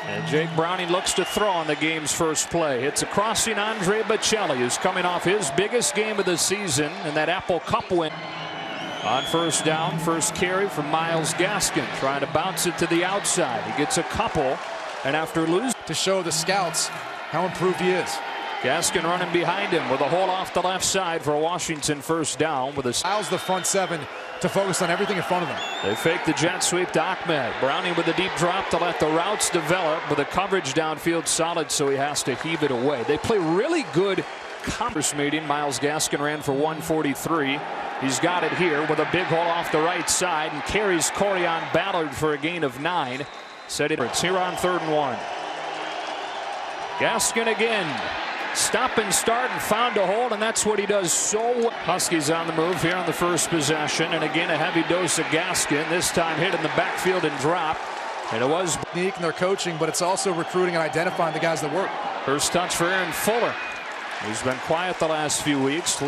And Jake Browning looks to throw on the game's first play. It's a crossing Andre Bocelli, who's coming off his biggest game of the season in that Apple Cup win. On first down, first carry from Myles Gaskin, trying to bounce it to the outside. He gets a couple, and after losing, to show the scouts how improved he is. Gaskin running behind him with a hole off the left side for a Washington first down. With allows the front seven to focus on everything in front of them. They fake the jet sweep to Ahmed. Browning with a deep drop to let the routes develop, with the coverage downfield solid, so he has to heave it away. They play really good conference meeting. Myles Gaskin ran for 143. He's got it here with a big hole off the right side and carries Corian Ballard for a gain of 9. It's here on 3rd and 1. Gaskin again. Stop and start and found a hole, and that's what he does so well. Huskies on the move here on the first possession, and again a heavy dose of Gaskin, this time hit in the backfield and dropped. And it was unique in their coaching, but it's also recruiting and identifying the guys that work. First touch for Aaron Fuller, who's been quiet the last few weeks.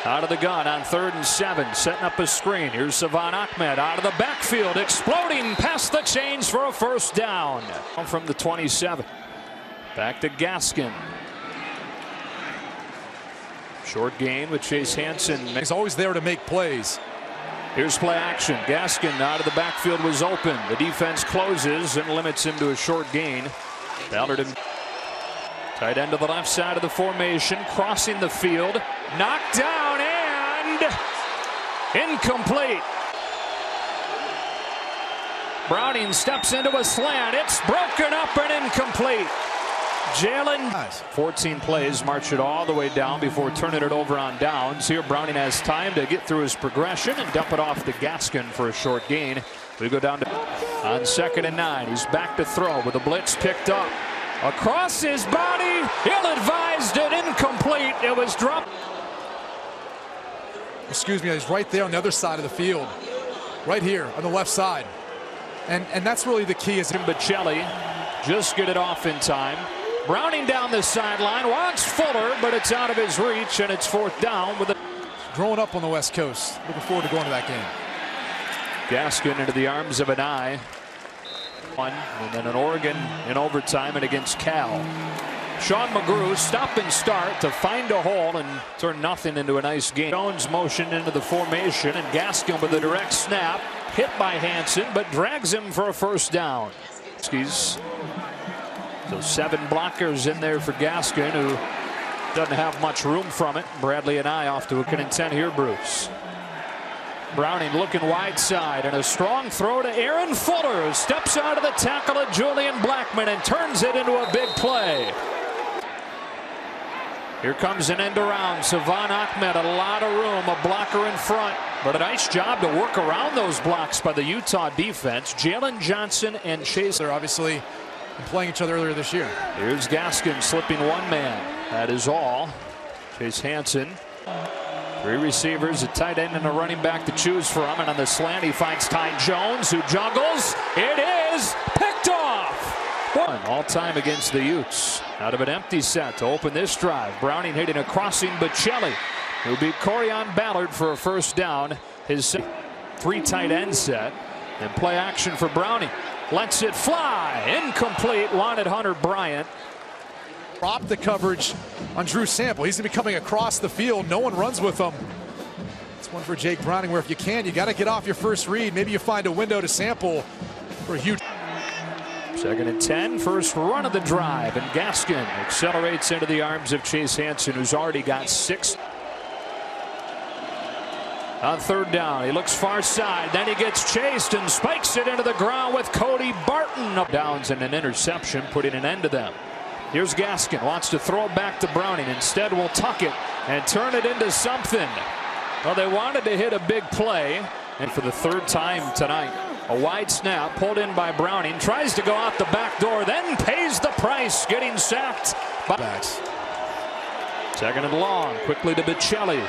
Out of the gun on 3rd and 7, setting up a screen. Here's Savon Ahmed out of the backfield, exploding past the chains for a first down. From the 27. Back to Gaskin. Short gain with Chase Hansen. He's always there to make plays. Here's play action. Gaskin out of the backfield was open. The defense closes and limits him to a short gain. Ballard and tight end to the left side of the formation, crossing the field, knocked down and incomplete. Browning steps into a slant. It's broken up and incomplete. Jalen, 14 plays, march it all the way down before turning it over on downs. Here Browning has time to get through his progression and dump it off to Gaskin for a short gain. We go down to on 2nd and 9. He's back to throw with the blitz picked up. Across his body, ill-advised and incomplete. It was dropped. Excuse me, he's right there on the other side of the field. Right here on the left side. And that's really the key. Is Bocelli just get it off in time. Browning down the sideline, wants Fuller, but it's out of his reach, and it's 4th down with a growing up on the West Coast. Looking forward to going to that game. Gaskin into the arms of an eye. And then an Oregon in overtime and against Cal. Sean McGrew stop and start to find a hole and turn nothing into a nice game. Jones motioned into the formation, and Gaskin with a direct snap, hit by Hansen, but drags him for a first down. So 7 blockers in there for Gaskin, who doesn't have much room from it. Bradley and I off to a content here, Bruce. Browning looking wide side, and a strong throw to Aaron Fuller, who steps out of the tackle of Julian Blackman and turns it into a big play. Here comes an end around. Savon Ahmed, a lot of room, a blocker in front, but a nice job to work around those blocks by the Utah defense. Jalen Johnson and Chase. They're obviously playing each other earlier this year. Here's Gaskin slipping one man. That is all. Chase Hansen. 3 receivers, a tight end and a running back to choose from, and on the slant he finds Ty Jones, who juggles. It is picked off. All time against the Utes. Out of an empty set to open this drive. Browning hitting a crossing Bocelli, who beat Corian Ballard for a first down. His 3 tight end set. And play action for Browning. Lets it fly. Incomplete. Wanted Hunter Bryant. Drop the coverage on Drew Sample. He's going to be coming across the field. No one runs with him. It's one for Jake Browning, where if you can, you got to get off your first read. Maybe you find a window to Sample for a huge. 2nd and 10. First run of the drive. And Gaskin accelerates into the arms of Chase Hansen, who's already got 6. On 3rd down, he looks far side, then he gets chased and spikes it into the ground with Cody Barton. Downs and an interception, putting an end to them. Here's Gaskin, wants to throw it back to Browning. Instead, will tuck it and turn it into something. Well, they wanted to hit a big play, and for the 3rd time tonight, a wide snap pulled in by Browning, tries to go out the back door, then pays the price, getting sacked by backs. 2nd and long, quickly to Bocelli.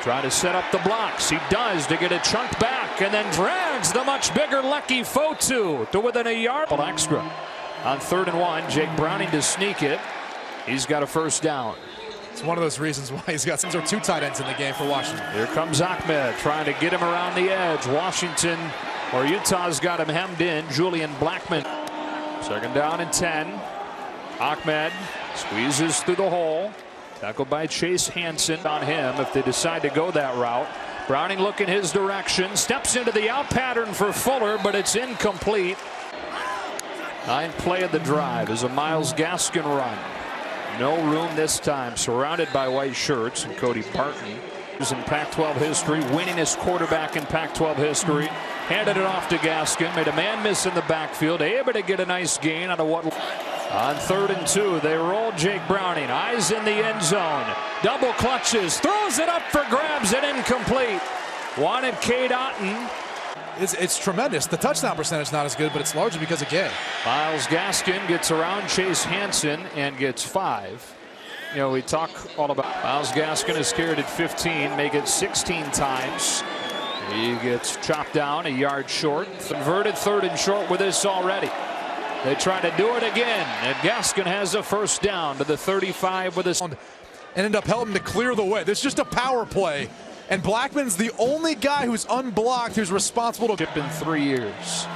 Trying to set up the blocks. He does to get a chunk back, and then drags the much bigger Lecky Fotu to within a yard. Extra. On 3rd and 1, Jake Browning to sneak it. He's got a first down. It's one of those reasons why he's got 2 tight ends in the game for Washington. Here comes Ahmed trying to get him around the edge. Washington, or Utah's got him hemmed in. Julian Blackman. Second down and 10. Ahmed squeezes through the hole. Tackled by Chase Hansen on him if they decide to go that route. Browning looking his direction. Steps into the out pattern for Fuller, but it's incomplete. Ninth play of the drive is a Myles Gaskin run. No room this time. Surrounded by white shirts, and Cody Barton is in Pac-12 history, winningest quarterback in Pac-12 history. Handed it off to Gaskin, made a man miss in the backfield, able to get a nice gain out of what. On 3rd and 2, they roll Jake Browning. Eyes in the end zone. Double clutches, throws it up for grabs and incomplete. Wanted Cade Otton. It's tremendous. The touchdown percentage not as good, but it's largely because of Gay. Myles Gaskin gets around Chase Hansen and gets 5. You know, we talk all about Myles Gaskin is carried at 15, make it 16 times. He gets chopped down a yard short. Converted 3rd and short with this already. They try to do it again, and Gaskin has a first down to the 35 with a. And end up helping to clear the way. There's just a power play, and Blackman's the only guy who's unblocked who's responsible to. In 3 years.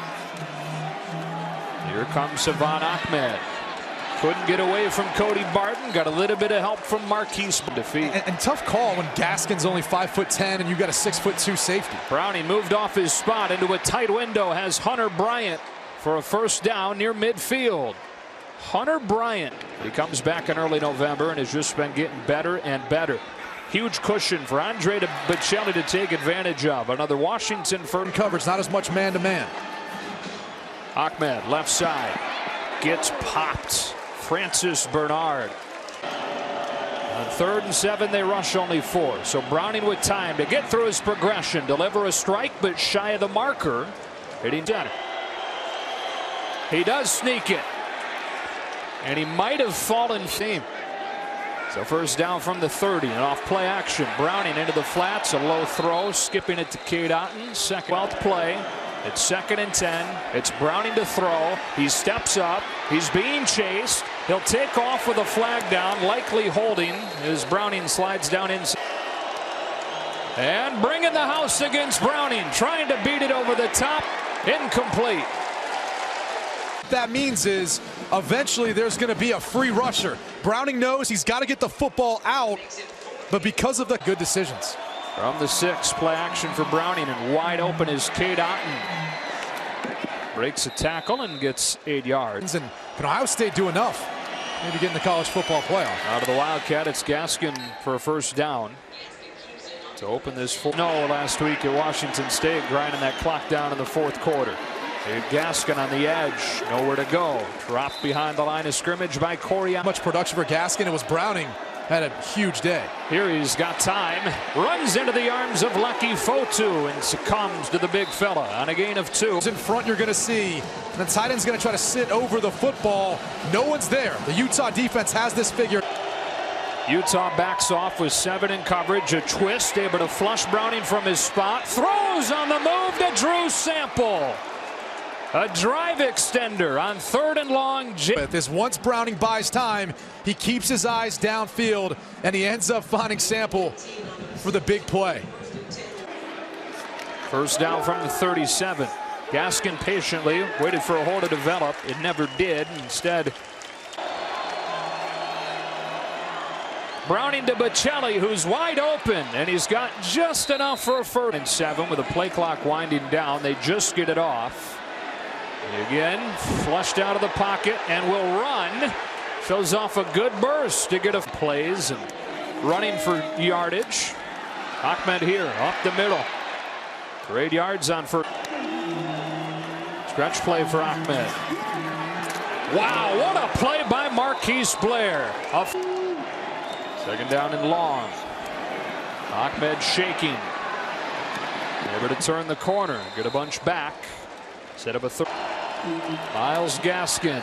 Here comes Savon Ahmed. Couldn't get away from Cody Barton. Got a little bit of help from Marquise. Defeat. And tough call when Gaskin's only 5'10" and you got a 6'2" safety. Browning moved off his spot into a tight window. Has Hunter Bryant for a first down near midfield. Hunter Bryant. He comes back in early November and has just been getting better and better. Huge cushion for Andre Bocelli to take advantage of. Another Washington firm coverage, not as much man-to-man. Ahmed left side gets popped. Francis Bernard. On 3rd and 7, they rush only 4. So Browning with time to get through his progression, deliver a strike, but shy of the marker. Hitting center. He does sneak it, and he might have fallen theme. So first down from the 30 and off play action. Browning into the flats, a low throw, skipping it to Cade Otton. Second 12th play. It's 2nd and 10. It's Browning to throw. He steps up. He's being chased. He'll take off with a flag down, likely holding as Browning slides down inside. And bringing the house against Browning, trying to beat it over the top. Incomplete. That means is eventually there's going to be a free rusher. Browning knows he's got to get the football out, but because of the good decisions. From the 6, play action for Browning, and wide open is Cade Otton. Breaks a tackle and gets 8 yards. And can Ohio State do enough? Maybe get in the college football playoff. Out of the Wildcat, it's Gaskin for a first down to open this. No, last week at Washington State, grinding that clock down in the 4th quarter. Gaskin on the edge, nowhere to go. Dropped behind the line of scrimmage by Corey. Much production for Gaskin. It was Browning. Had a huge day. Here he's got time. Runs into the arms of Lucky Fotu and succumbs to the big fella on a gain of 2. In front, you're going to see the tight end's going to try to sit over the football. No one's there. The Utah defense has this figured. Utah backs off with 7 in coverage. A twist, able to flush Browning from his spot. Throws on the move to Drew Sample. A drive extender on 3rd and long. This once Browning buys time, he keeps his eyes downfield, and he ends up finding Sample for the big play. First down from the 37. Gaskin patiently waited for a hole to develop. It never did. Instead, Browning to Bocelli, who's wide open, and he's got just enough for a 1st and 7 with a play clock winding down. They just get it off. Again, flushed out of the pocket and will run. Shows off a good burst to get a plays and running for yardage. Ahmed here up the middle. For 8 yards on first. Stretch play for Ahmed. Wow, what a play by Marquise Blair. Second down and long. Ahmed shaking. Able to turn the corner. Get a bunch back. Set up a third. Myles Gaskin.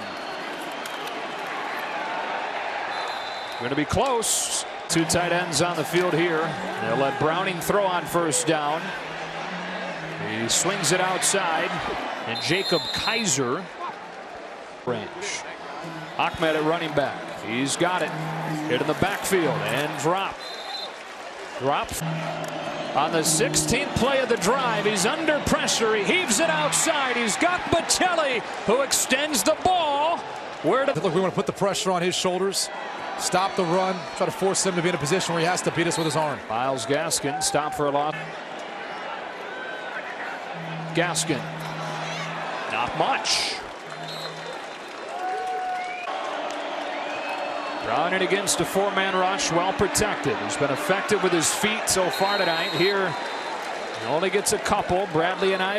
Going to be close. 2 tight ends on the field here. They'll let Browning throw on first down. He swings it outside. And Jacob Kaiser. Range. Ahmed at running back. He's got it. Hit in the backfield and drop. Drops on the 16th play of the drive. He's under pressure. He heaves it outside. He's got Bocelli, who extends the ball. Look, we want to put the pressure on his shoulders, stop the run, try to force him to be in a position where he has to beat us with his arm. Miles Gaskin, stop for a loss. Gaskin, not much. Drawing it against a four-man rush, well protected. He's been effective with his feet so far tonight. Here, he only gets a couple. Bradley and I